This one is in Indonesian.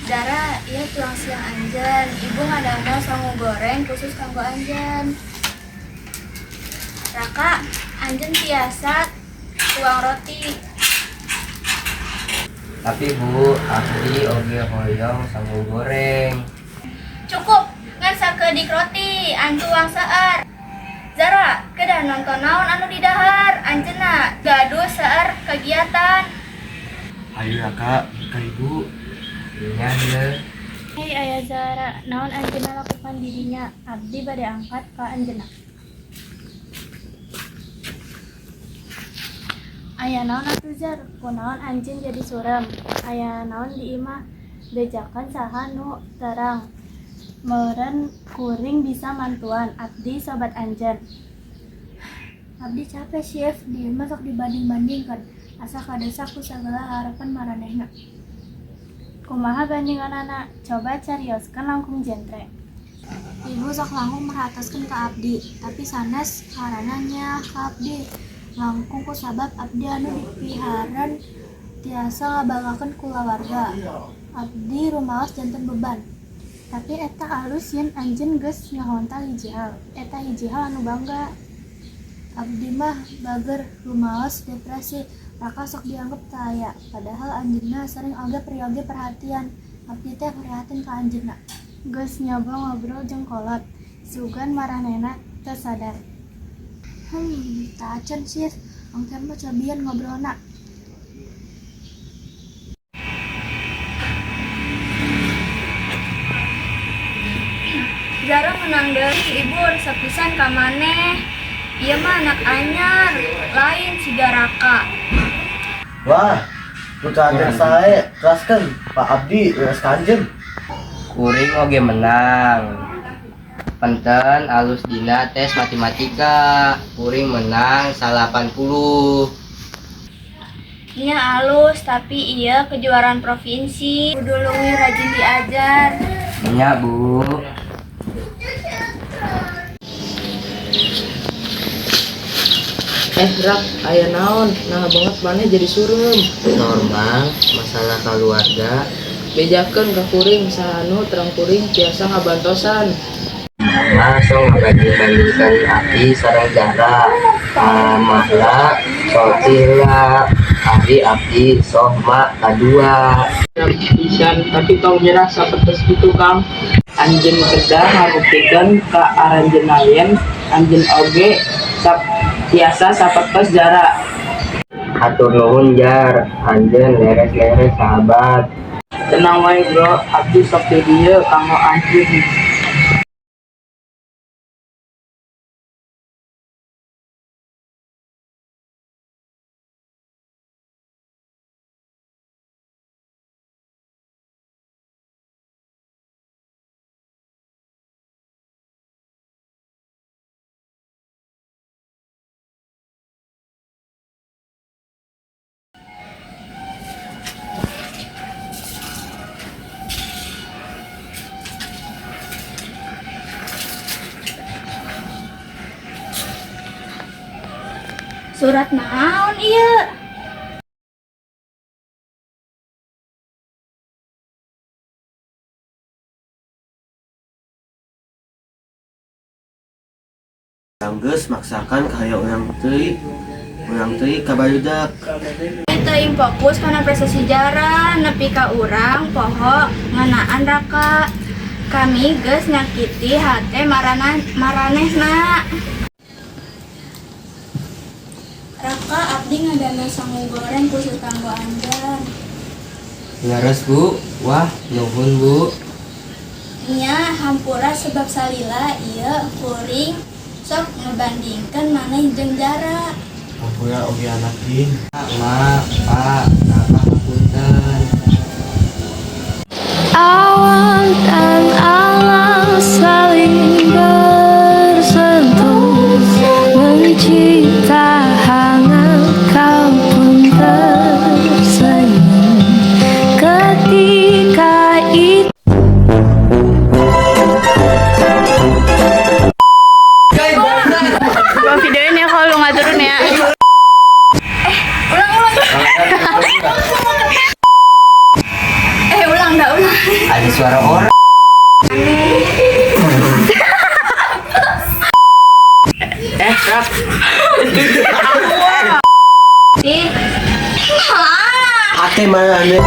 Dara, iya tuang siang anjen. Ibu ngadamel sangu goreng khusus kanggo anjen. Raka, anjen biasa tuang roti. Tapi Bu, abdi oge hoyong sangu goreng. Cukup, ngan sakedik roti, antuang saar. Zara, kedah nonton naon anu di dahar, anjena gaduh saar kegiatan. Ayo Raka, ke ibu. Iya deh. Hei ayah Zara, naon anjena lakukan dirinya, abdi bade angkat ke anjena. Ayah naon atuh Zar, kunaon anjeun jadi surem. Ayah naon di imah bejakan saha nu terang. Meureun kuring bisa mantuan, abdi sobat anjen. Abdi capek chef, di imah sok dibanding-bandingkan. Asa kadesak ku sagala harapan maranehna. Kumaha bandinganana, coba carioskeun langkung jentre. Ibu sok langkung merhatoskeun ka abdi, tapi sanes karananya ka abdi. Langkung ku sabab abdi anu dipiharan tiasa ngabagakeun kulawarga. Abdi rumaos janten beban. Tapi eta alus yen anjeun geus ngahontal hiji hal. Eta hiji hal anu bangga. Abdi mah bager rumaos depresi. Raka sok dianggap teu aya. Padahal anjeunna sering oge prioge perhatian. Abdi teh prihatin ka anjeunna. Geus nyoba ngobrol jeung kolot. Sugan maranehna teu sadar. Tacen sih, angker mah cobian ngobrolna. Zara menang dari ibu resep pisan ka maneh. Ieu mah anak anyar, lain siga Raka. Wah, putra adik saya, kelaskan Pak Abdi, leres kanjen. Kuring oge menang. Penten alus dina tes matematika. Kuring menang 80. Nya alus, tapi iya kejuaraan provinsi. Kudu leuwih rajin diajar. Iya Bu. Rak, aya naon? Nah banget mana jadi surem. Normal, masalah keluarga. Bejakeun ka kuring sahanu terang kuring tiasa ngabantosan. Langsung membanding-bandingkan abdi sareng Zara. Mahla, sotila, abdi sohma kadua. Pisan, tapi tong nyerah sapetes gitu Kang. Anjeun kedah ngabuktikeun ka aranjeunna yen anjeun oge tiasa sapetes Zara. Hatur nuhun Jar, anjeun leres-leres sahabat. Tenang wae bro, abdi sok di dieu kanggo anjeun. Surat naon ieu? Geus maksakan ka hayang urang teuing ka barudak. Teuing fokus kana prestasi Zara, nepi ka urang poho ngeunaan Raka. Kami geus nyakiti hate maranehna. Raka, abdi ngadamel sangu goreng khusus kanggo anjeun. Leres Bu. Wah, nuhun Bu. Nya hampura sebab salila ieu kuring sok ngebandingkeun maneh jeung Zara. Ampura oge anak din. Ma, Pak, Raka punten. Awan dan alam saling bersentuh, mencipta hangat kau pun tersenyum ketika itu. Gua videoin ya kalau lu nggak turun ya. Ulang. suara orang. Rap. Ate mana nih?